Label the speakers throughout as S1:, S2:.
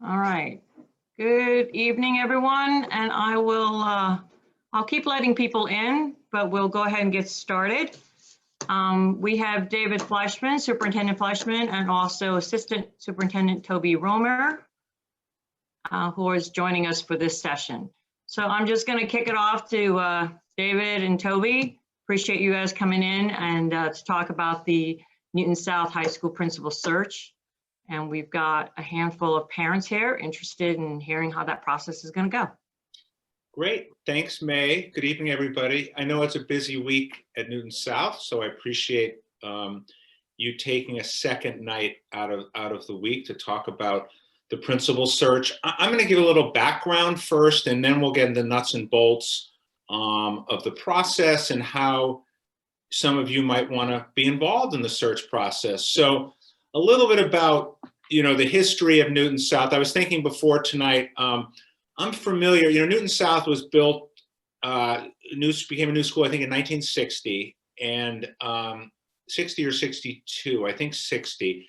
S1: All right. Good evening, everyone. And I'll keep letting people in, but we'll go ahead and get started. We have David Fleishman, Superintendent Fleishman, and also Assistant Superintendent Toby Romer, who is joining us for this session. So I'm just going to kick it off to David and Toby. Appreciate you guys coming in and to talk about the Newton South High School Principal Search. And we've got a handful of parents here interested in hearing how that process is going to go.
S2: Great. Thanks, May. Good evening, everybody. I know it's a busy week at Newton South, so I appreciate you taking a second night out of the week to talk about the principal search. I'm going to give a little background first, and then we'll get into nuts and bolts of the process and how some of you might want to be involved in the search process. So a little bit about, the history of Newton South. I was thinking before tonight, I'm familiar, Newton South was built, became a new school, I think in 1960, and 60 or 62, I think 60.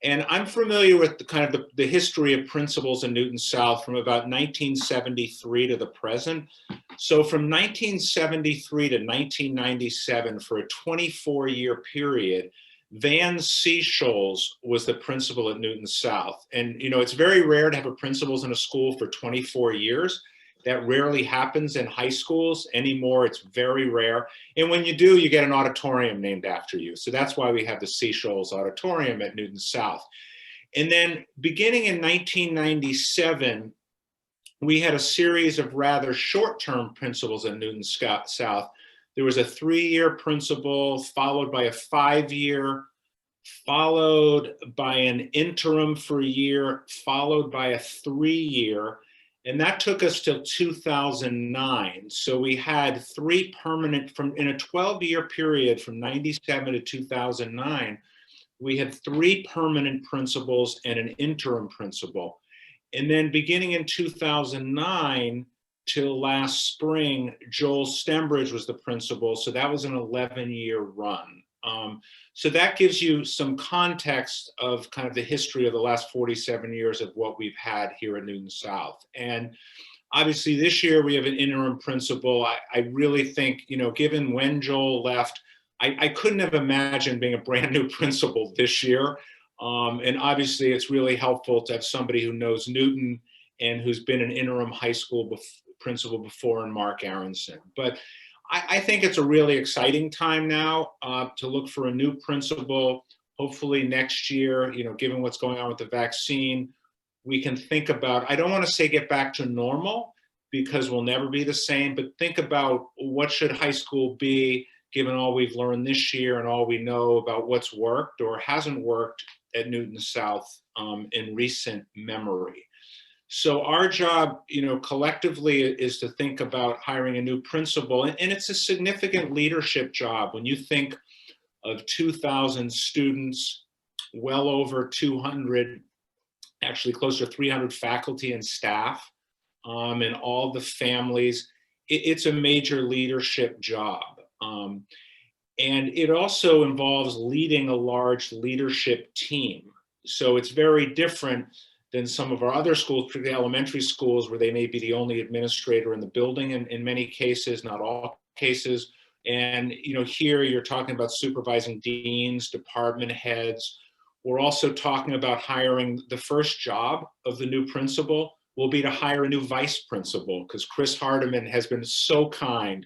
S2: And I'm familiar with the history of principals in Newton South from about 1973 to the present. So from 1973 to 1997, for a 24-year period, Van Seasholes was the principal at Newton South. And, it's very rare to have a principal in a school for 24 years. That rarely happens in high schools anymore. It's very rare. And when you do, you get an auditorium named after you. So that's why we have the Seasholes Auditorium at Newton South. And then beginning in 1997, we had a series of rather short-term principals at Newton South. There was a 3-year principal, followed by a 5-year, followed by an interim for a year, followed by a 3-year. And that took us till 2009. So we had 3 permanent, in a 12-year period from 97 to 2009, we had 3 permanent principals and an interim principal. And then beginning in 2009 till last spring, Joel Stembridge was the principal. So that was an 11-year run. So that gives you some context of kind of the history of the last 47 years of what we've had here at Newton South. And obviously this year we have an interim principal. I really think, given when Joel left, I couldn't have imagined being a brand new principal this year. And obviously it's really helpful to have somebody who knows Newton and who's been an interim high school principal before, in Mark Aronson. But I think it's a really exciting time now to look for a new principal. Hopefully next year, given what's going on with the vaccine, we can think about, I don't want to say get back to normal because we'll never be the same, but think about what should high school be given all we've learned this year and all we know about what's worked or hasn't worked at Newton South in recent memory. So our job, collectively is to think about hiring a new principal, and it's a significant leadership job. When you think of 2,000 students, well over 200, actually close to 300 faculty and staff, and all the families, it's a major leadership job. And it also involves leading a large leadership team. So it's very different than some of our other schools, particularly elementary schools, where they may be the only administrator in the building in many cases, not all cases. And here you're talking about supervising deans, department heads. We're also talking about hiring. The first job of the new principal will be to hire a new vice principal, because Chris Hardiman has been so kind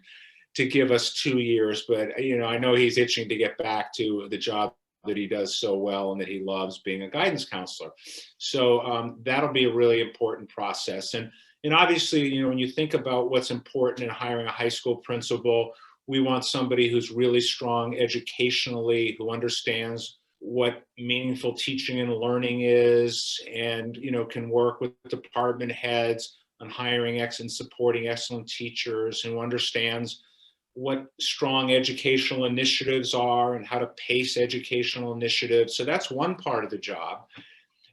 S2: to give us 2 years, but I know he's itching to get back to the job that he does so well and that he loves, being a guidance counselor. So that'll be a really important process. And obviously, when you think about what's important in hiring a high school principal, we want somebody who's really strong educationally, who understands what meaningful teaching and learning is, and can work with department heads on hiring and supporting excellent teachers, who understands what strong educational initiatives are and how to pace educational initiatives. So that's one part of the job.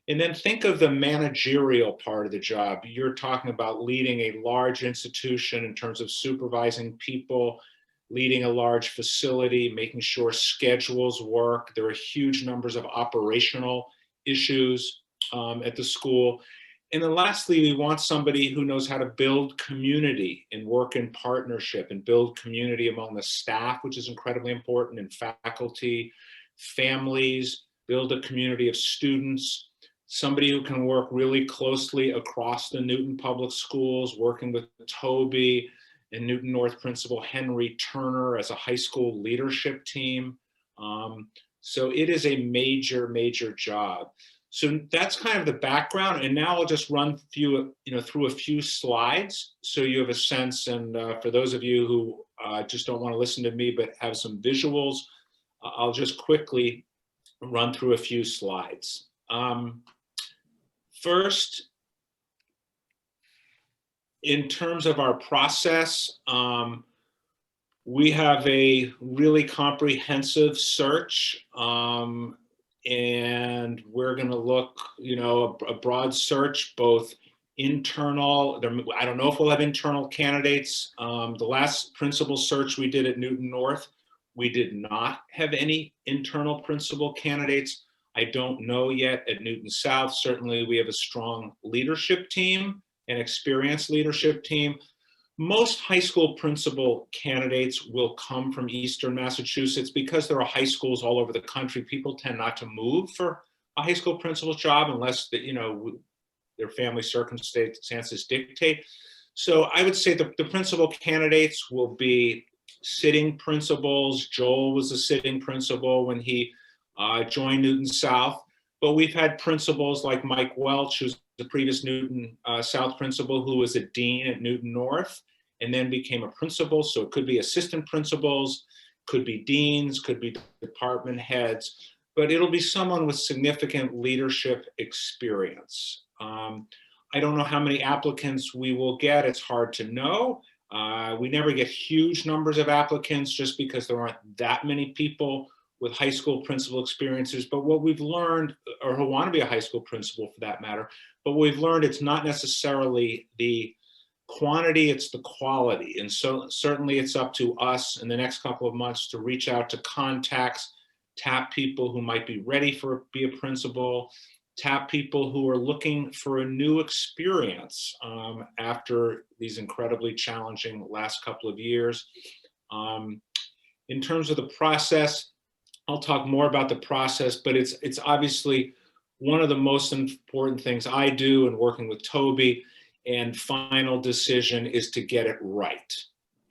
S2: And then think of the managerial part of the job. You're talking about leading a large institution in terms of supervising people, leading a large facility, making sure schedules work. There are huge numbers of operational issues at the school. And then lastly, we want somebody who knows how to build community and work in partnership and build community among the staff, which is incredibly important, and faculty, families, build a community of students, somebody who can work really closely across the Newton Public Schools, working with Toby and Newton North Principal Henry Turner as a high school leadership team. So it is a major, major job. So that's kind of the background, and now I'll just run through a few slides so you have a sense. And for those of you who just don't want to listen to me but have some visuals, I'll just quickly run through a few slides. First, in terms of our process, we have a really comprehensive search. And we're going to look, a broad search, both internal. I don't know if we'll have internal candidates. The last principal search we did at Newton North, we did not have any internal principal candidates. I don't know yet at Newton South. Certainly, we have a strong leadership team, an experienced leadership team. Most high school principal candidates will come from Eastern Massachusetts because there are high schools all over the country. People tend not to move for a high school principal's job unless their family circumstances dictate. So I would say the principal candidates will be sitting principals. Joel was a sitting principal when he joined Newton South, but we've had principals like Mike Welch, who's the previous Newton South principal, who was a dean at Newton North and then became a principal. So it could be assistant principals, could be deans, could be department heads, but it'll be someone with significant leadership experience. I don't know how many applicants we will get. It's hard to know. We never get huge numbers of applicants just because there aren't that many people with high school principal experiences. But what we've learned, or who want to be a high school principal for that matter, but we've learned it's not necessarily the quantity, it's the quality. And so certainly it's up to us in the next couple of months to reach out to contacts, tap people who might be ready to be a principal, tap people who are looking for a new experience after these incredibly challenging last couple of years. In terms of the process, I'll talk more about the process, but it's obviously one of the most important things I do in working with Toby and final decision is to get it right.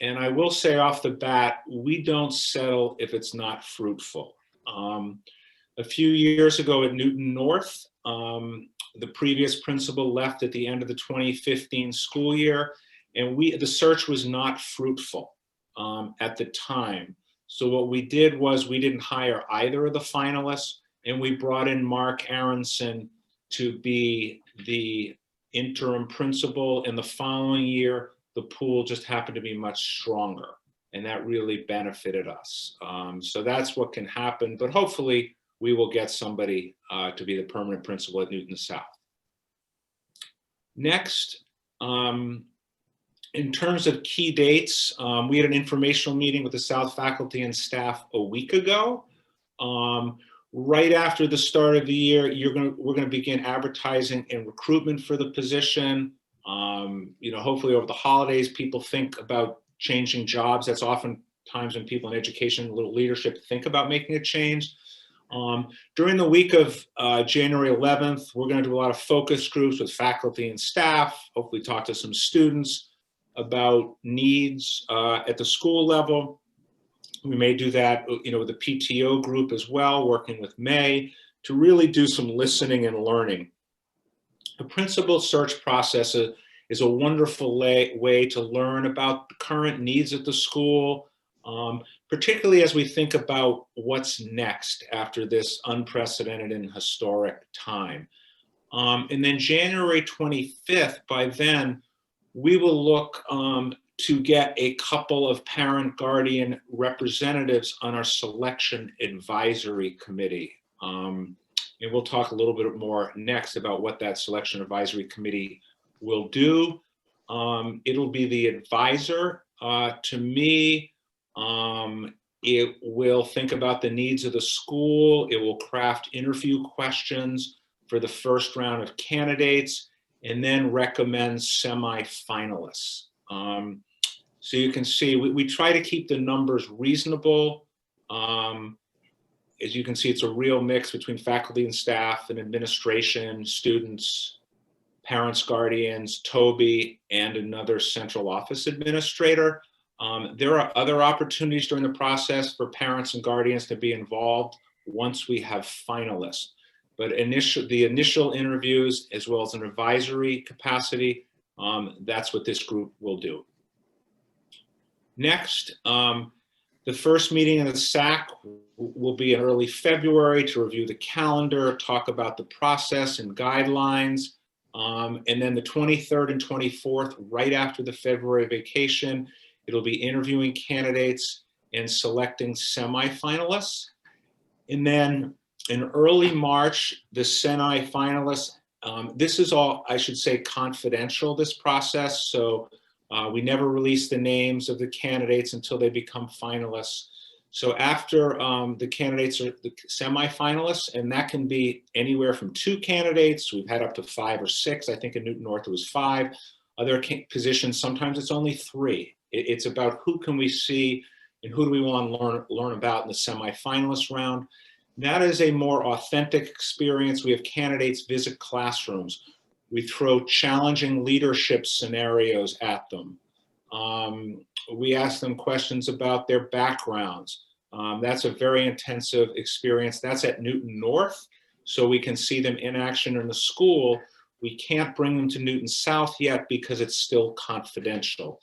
S2: And I will say off the bat, we don't settle if it's not fruitful. A few years ago at Newton North, the previous principal left at the end of the 2015 school year, and the search was not fruitful at the time. So what we did was we didn't hire either of the finalists, and we brought in Mark Aronson to be the interim principal. And the following year, the pool just happened to be much stronger, and that really benefited us. So that's what can happen, but hopefully we will get somebody to be the permanent principal at Newton South. Next, in terms of key dates, we had an informational meeting with the South faculty and staff a week ago. Right after the start of the year, we're going to begin advertising and recruitment for the position. Hopefully over the holidays, people think about changing jobs. That's often times when people in education, a little leadership, think about making a change. During the week of January 11th, we're going to do a lot of focus groups with faculty and staff, hopefully talk to some students about needs at the school level. We may do that, with the PTO group as well, working with May to really do some listening and learning. The principal search process is a wonderful way to learn about the current needs at the school, particularly as we think about what's next after this unprecedented and historic time. And then January 25th, by then, we will look to get a couple of parent guardian representatives on our selection advisory committee. And we'll talk a little bit more next about what that selection advisory committee will do. It'll be the advisor to me. It will think about the needs of the school. It will craft interview questions for the first round of candidates. and then recommends semifinalists. So you can see we try to keep the numbers reasonable. As you can see, it's a real mix between faculty and staff and administration, students, parents, guardians, Toby, and another central office administrator. There are other opportunities during the process for parents and guardians to be involved once we have finalists. But the initial interviews, as well as an advisory capacity, that's what this group will do. Next, the first meeting of the SAC will be in early February to review the calendar, talk about the process and guidelines. And then the 23rd and 24th, right after the February vacation, it'll be interviewing candidates and selecting semifinalists. And then in early March, the semifinalists, this is all, I should say, confidential, this process. So we never release the names of the candidates until they become finalists. So after the candidates are the semifinalists, and that can be anywhere from 2 candidates. We've had up to 5 or 6. I think in Newton North it was 5. Other positions, sometimes it's only 3. It's about who can we see and who do we want to learn about in the semifinalist round. That is a more authentic experience. We have candidates visit classrooms. We throw challenging leadership scenarios at them. We ask them questions about their backgrounds. That's a very intensive experience. That's at Newton North, so we can see them in action in the school. We can't bring them to Newton South yet because it's still confidential.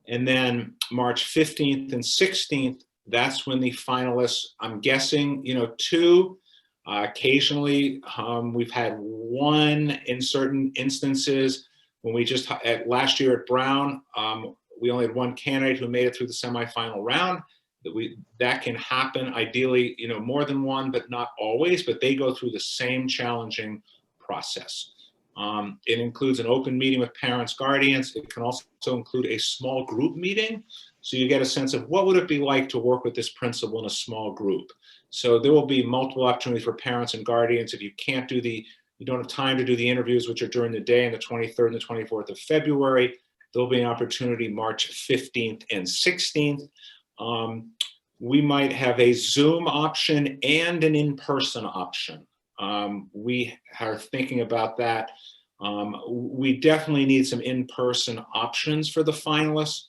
S2: And then March 15th and 16th, that's when the finalists, I'm guessing, 2, occasionally we've had 1 in certain instances. When we just, last year at Brown, we only had 1 candidate who made it through the semifinal round. That can happen, ideally, more than 1, but not always, but they go through the same challenging process. It includes an open meeting with parents, guardians. It can also include a small group meeting. So you get a sense of what would it be like to work with this principal in a small group. So there will be multiple opportunities for parents and guardians. If you can't do you don't have time to do the interviews, which are during the day on the 23rd and the 24th of February, there'll be an opportunity March 15th and 16th. We might have a Zoom option and an in-person option. We are thinking about that. We definitely need some in-person options for the finalists,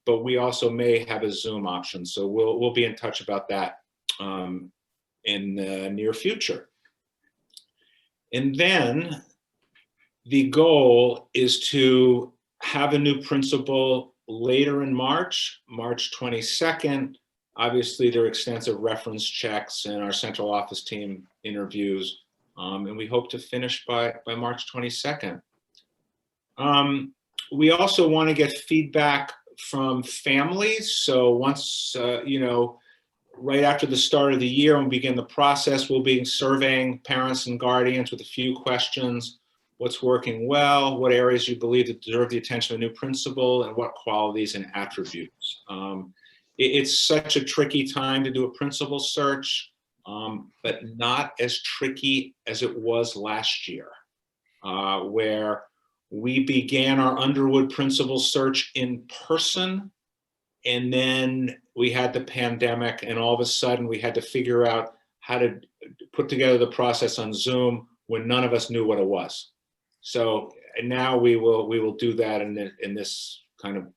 S2: but we also may have a Zoom option. So we'll be in touch about that in the near future. And then the goal is to have a new principal later in March, March 22nd. Obviously, there are extensive reference checks and our central office team interviews, and we hope to finish by March 22nd. We also want to get feedback from families. So once, right after the start of the year, when we begin the process, we'll be surveying parents and guardians with a few questions. What's working well? What areas you believe that deserve the attention of a new principal, and what qualities and attributes? It's such a tricky time to do a principal search, but not as tricky as it was last year, where we began our Underwood principal search in person, and then we had the pandemic, and all of a sudden we had to figure out how to put together the process on Zoom when none of us knew what it was. So now we will do that in this kind of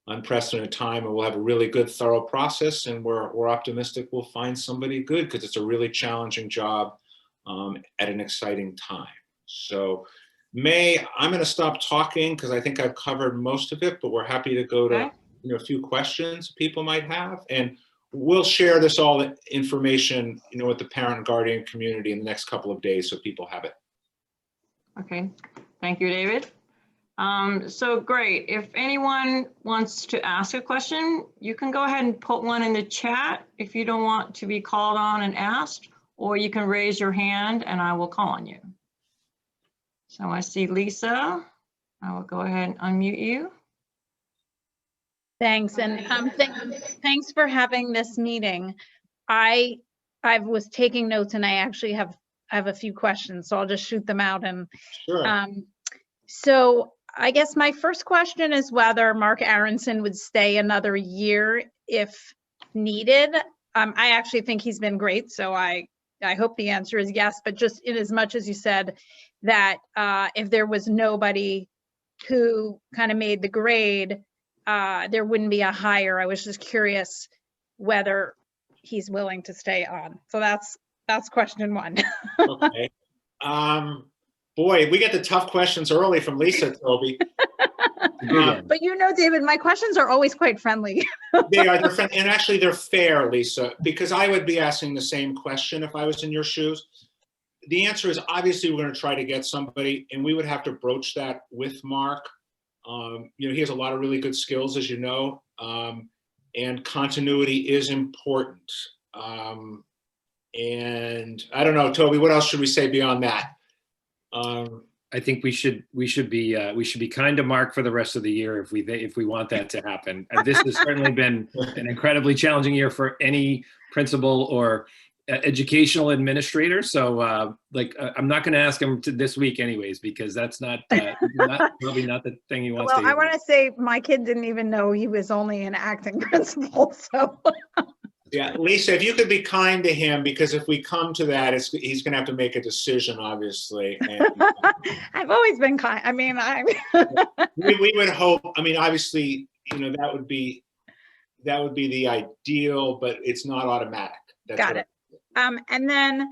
S2: unprecedented time, and we'll have a really good, thorough process, and we're optimistic we'll find somebody good, because it's a really challenging job at an exciting time. So May, I'm going to stop talking because I think I've covered most of it, but we're happy to go to a few questions people might have, and we'll share this all information with the parent and guardian community in the next couple of days so people have it.
S1: Okay, thank you, David. So great. If anyone wants to ask a question, you can go ahead and put one in the chat if you don't want to be called on and asked, or you can raise your hand and I will call on you. So I see Lisa. I will go ahead and unmute you.
S3: Thanks, and thanks for having this meeting. I was taking notes, and I actually have a few questions, so I'll just shoot them out. And
S2: sure.
S3: So I guess my first question is whether Mark Aronson would stay another year if needed. I actually think he's been great, so I hope the answer is yes, but just in as much as you said that if there was nobody who kind of made the grade, there wouldn't be a hire. I was just curious whether he's willing to stay on. So that's question one.
S2: Okay. Boy, we get the tough questions early from Lisa, Toby.
S3: But you know, David, my questions are always quite friendly.
S2: They are, and actually they're fair, Lisa, because I would be asking the same question if I was in your shoes. The answer is obviously we're going to try to get somebody, and we would have to broach that with Mark. You know, he has a lot of really good skills, as you know, and continuity is important. And I don't know, Toby, what else should we say beyond that?
S4: I think we should be kind to Mark for the rest of the year if we want that to happen. And this has certainly been an incredibly challenging year for any principal or educational administrator. So I'm not going to ask him this week anyways, because that's probably not the thing he wants to hear.
S3: I want to say my kid didn't even know he was only an acting principal. So
S2: yeah, Lisa, if you could be kind to him, because if we come to that, he's going to have to make a decision, obviously. And,
S3: I've always been kind. I mean,
S2: we would hope. I mean, obviously, you know, that would be the ideal, but it's not automatic.
S3: Got it. And then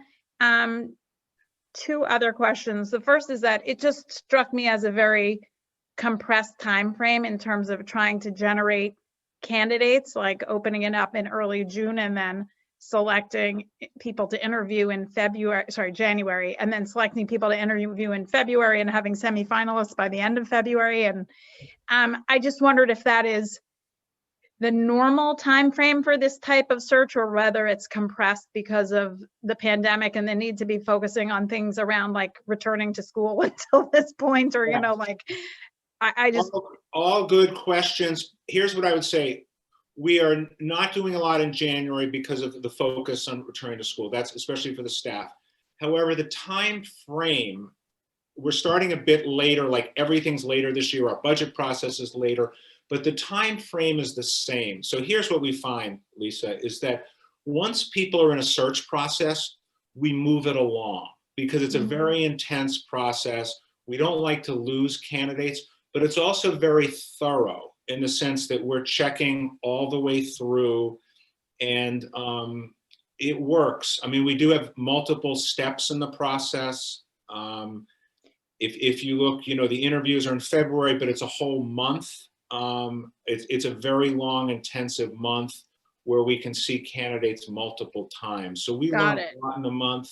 S3: two other questions. The first is that it just struck me as a very compressed time frame in terms of trying to generate candidates, like opening it up in early June and then selecting people to interview in January, and then selecting people to interview in February and having semifinalists by the end of February. And I just wondered if that is the normal time frame for this type of search, or whether it's compressed because of the pandemic and the need to be focusing on things around like returning to school until this point, or, you know, like I just.
S2: All good questions. Here's what I would say. We are not doing a lot in January because of the focus on returning to school. That's especially for the staff. However, the time frame, we're starting a bit later, like everything's later this year. Our budget process is later, but the time frame is the same. So here's what we find, Lisa, is that once people are in a search process, we move it along because it's a very intense process. We don't like to lose candidates, but it's also very thorough in the sense that we're checking all the way through, and it works. I mean, we do have multiple steps in the process. If you look, you know, the interviews are in February, but it's a whole month. It's a very long, intensive month where we can see candidates multiple times. So we learn a lot in the month.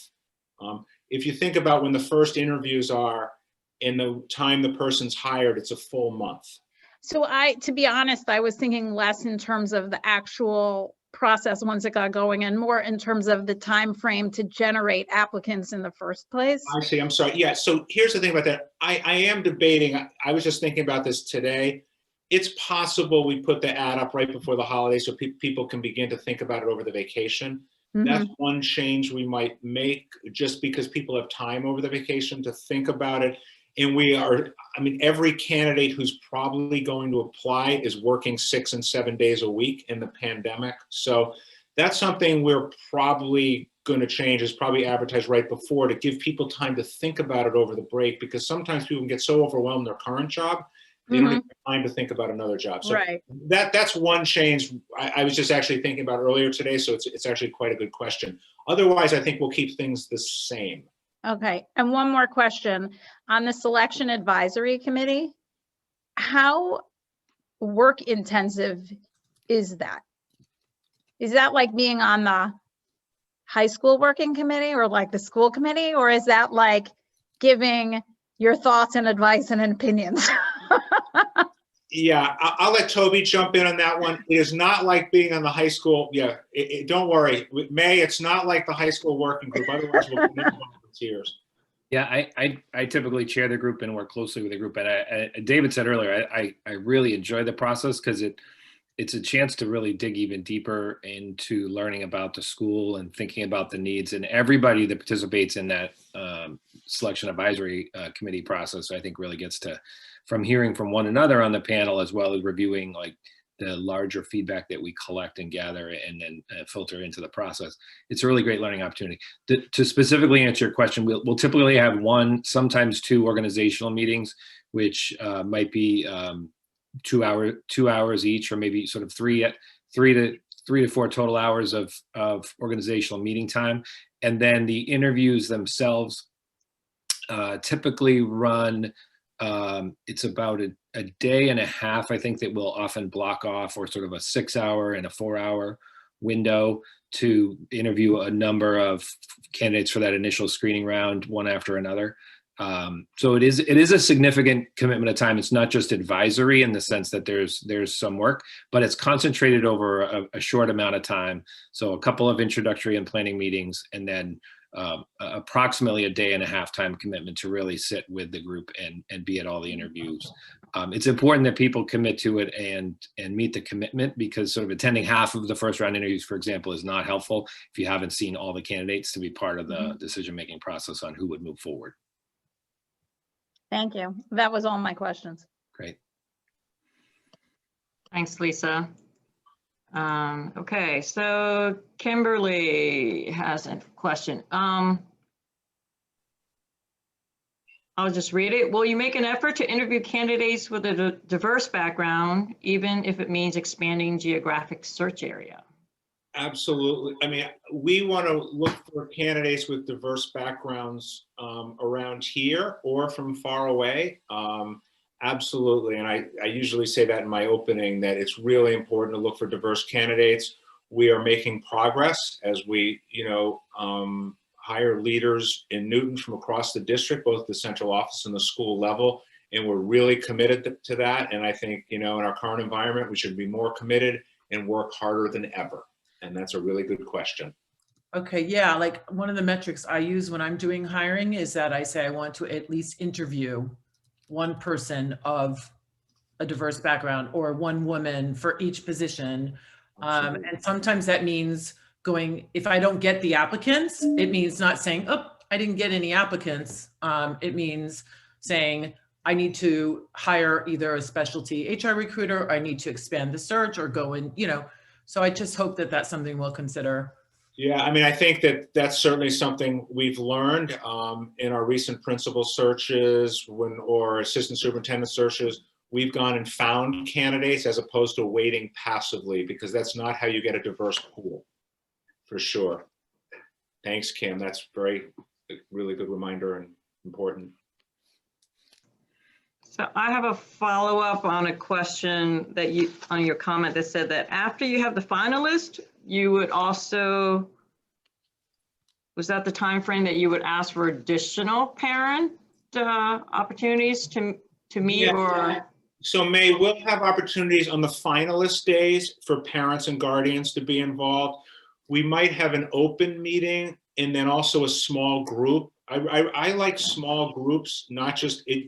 S2: If you think about when the first interviews are and the time the person's hired, it's a full month.
S3: So to be honest, I was thinking less in terms of the actual process once it got going, and more in terms of the time frame to generate applicants in the first place.
S2: I see. I'm sorry. Yeah. So here's the thing about that. I am debating. I was just thinking about this today. It's possible we put the ad up right before the holidays so people can begin to think about it over the vacation. That's one change we might make, just because people have time over the vacation to think about it. And every candidate who's probably going to apply is working 6 and 7 days a week in the pandemic. So that's something we're probably going to change, is probably advertise right before to give people time to think about it over the break, because sometimes people can get so overwhelmed in their current job, they don't have time to think about another job. So that's one change I was just actually thinking about earlier today. So it's actually quite a good question. Otherwise, I think we'll keep things the same.
S3: Okay, and one more question. On the selection advisory committee, how work intensive is that? Is that like being on the high school working committee or like the school committee, or is that like giving your thoughts and advice and opinions?
S2: Yeah, I'll let Toby jump in on that one. It is not like being on the high school. Yeah, don't worry. With May, it's not like the high school working group. Otherwise, we'll be volunteers.
S4: Yeah, I typically chair the group and work closely with the group. And David said earlier, I really enjoy the process because it's a chance to really dig even deeper into learning about the school and thinking about the needs. And everybody that participates in that selection advisory committee process, I think really gets to, from hearing from one another on the panel, as well as reviewing like the larger feedback that we collect and gather and then filter into the process. It's a really great learning opportunity. To specifically answer your question, we'll typically have one, sometimes two organizational meetings, which might be 2 hours each, or maybe sort of three to four total hours of organizational meeting time. And then the interviews themselves typically run, it's about a day and a half, I think, that we'll often block off, or sort of a 6 hour and a 4 hour window to interview a number of candidates for that initial screening round, one after another. So it is a significant commitment of time. It's not just advisory in the sense that there's some work, but it's concentrated over a short amount of time. So a couple of introductory and planning meetings, and then approximately a day and a half time commitment to really sit with the group and be at all the interviews. It's important that people commit to it and meet the commitment, because sort of attending half of the first round interviews, for example, is not helpful if you haven't seen all the candidates to be part of the decision-making process on who would move forward.
S3: Thank you. That was all my questions.
S4: Great.
S1: Thanks, Lisa. Okay, so Kimberly has a question. I'll just read it. Will you make an effort to interview candidates with a diverse background, even if it means expanding geographic search area?
S2: Absolutely. I mean, we want to look for candidates with diverse backgrounds around here or from far away. Absolutely. And I usually say that in my opening, that it's really important to look for diverse candidates. We are making progress as we, hire leaders in Newton from across the district, both the central office and the school level. And we're really committed to that. And I think, in our current environment, we should be more committed and work harder than ever. And that's a really good question.
S5: Okay, yeah, like one of the metrics I use when I'm doing hiring is that I say I want to at least interview one person of a diverse background, or one woman for each position. And sometimes that means going, if I don't get the applicants, it means not saying, oh, I didn't get any applicants. It means saying, I need to hire either a specialty HR recruiter, or I need to expand the search, or go in, so I just hope that that's something we'll consider.
S2: Yeah, I mean, I think that that's certainly something we've learned in our recent principal searches or assistant superintendent searches. We've gone and found candidates as opposed to waiting passively, because that's not how you get a diverse pool, for sure. Thanks, Kim. That's really good reminder and important.
S1: So I have a follow-up on a question that on your comment that said that after you have the finalist, you would also, was that the time frame that you would ask for additional parent opportunities to meet? Yeah. Or?
S2: So May, we'll have opportunities on the finalist days for parents and guardians to be involved. We might have an open meeting and then also a small group. I like small groups, not just it.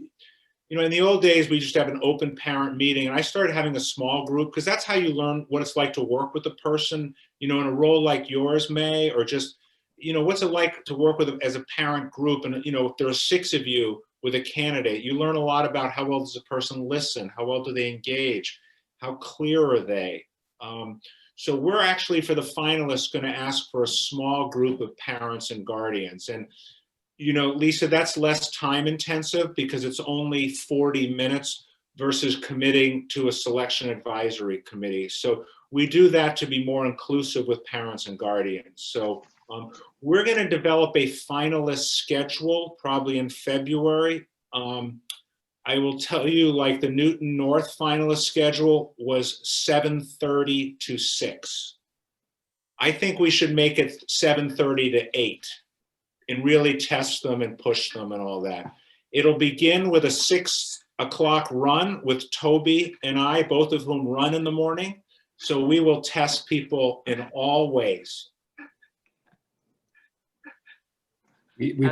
S2: In the old days, we just have an open parent meeting, and I started having a small group, because that's how you learn what it's like to work with a person, in a role like yours, May, or just, what's it like to work with as a parent group. And, if there are 6 of you with a candidate, you learn a lot about how well does a person listen, how well do they engage, how clear are they. So we're actually, for the finalists, going to ask for a small group of parents and guardians. And Lisa, that's less time intensive, because it's only 40 minutes versus committing to a selection advisory committee. So we do that to be more inclusive with parents and guardians. So we're going to develop a finalist schedule probably in February. I will tell you, like, the Newton North finalist schedule was 7:30 to 6. I think we should make it 7:30 to 8. And really test them and push them and all that. It'll begin with a 6 o'clock run with Toby and I, both of whom run in the morning. So we will test people in all ways.
S4: We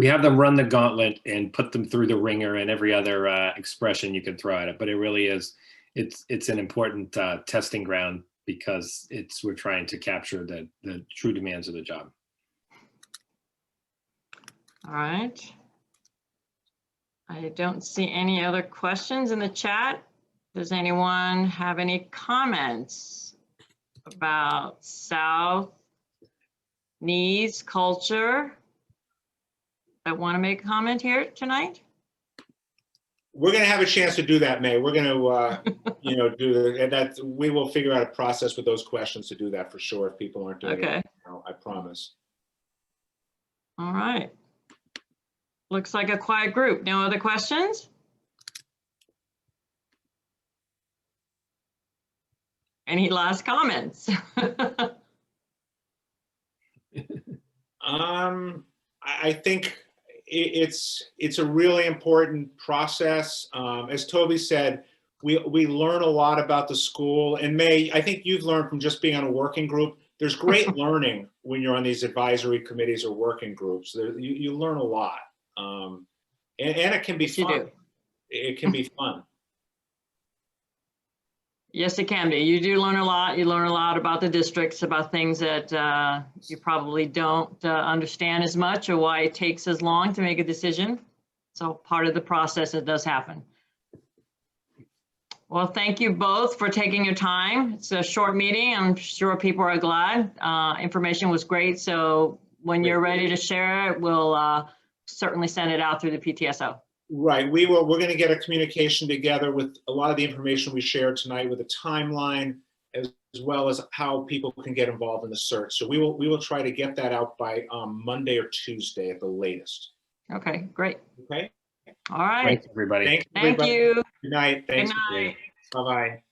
S4: have them run the gauntlet and put them through the ringer and every other expression you can throw at it. But it really is, it's an important testing ground, because we're trying to capture the true demands of the job.
S1: All right. I don't see any other questions in the chat. Does anyone have any comments about South needs culture that want to make a comment here tonight?
S2: We're going to have a chance to do that, May. We're going to, you know, and that we will figure out a process with those questions to do that for sure if people aren't doing
S1: Okay.
S2: it. No, I promise.
S1: All right. Looks like a quiet group. No other questions? Any last comments?
S2: I think it's a really important process. As Toby said, we learn a lot about the school. And May, I think you've learned from just being on a working group. There's great learning when you're on these advisory committees or working groups. You learn a lot, and it can be
S1: Yes, you
S2: fun.
S1: do.
S2: It can be fun.
S1: Yes, it can be. You do learn a lot. You learn a lot about the districts, about things that you probably don't understand as much, or why it takes as long to make a decision. So part of the process, it does happen. Well, thank you both for taking your time. It's a short meeting. I'm sure people are glad. Information was great. So when you're ready to share it, we'll certainly send it out through the PTSO.
S2: Right, we're going to get a communication together with a lot of the information we shared tonight, with a timeline, as well as how people can get involved in the search. So we will try to get that out by Monday or Tuesday at the latest.
S1: Okay, great.
S2: Okay.
S1: All right.
S4: Thanks, everybody.
S2: Thanks,
S1: Thank
S2: everybody.
S1: you.
S2: Good night. Thanks.
S1: Good night.
S2: Bye-bye.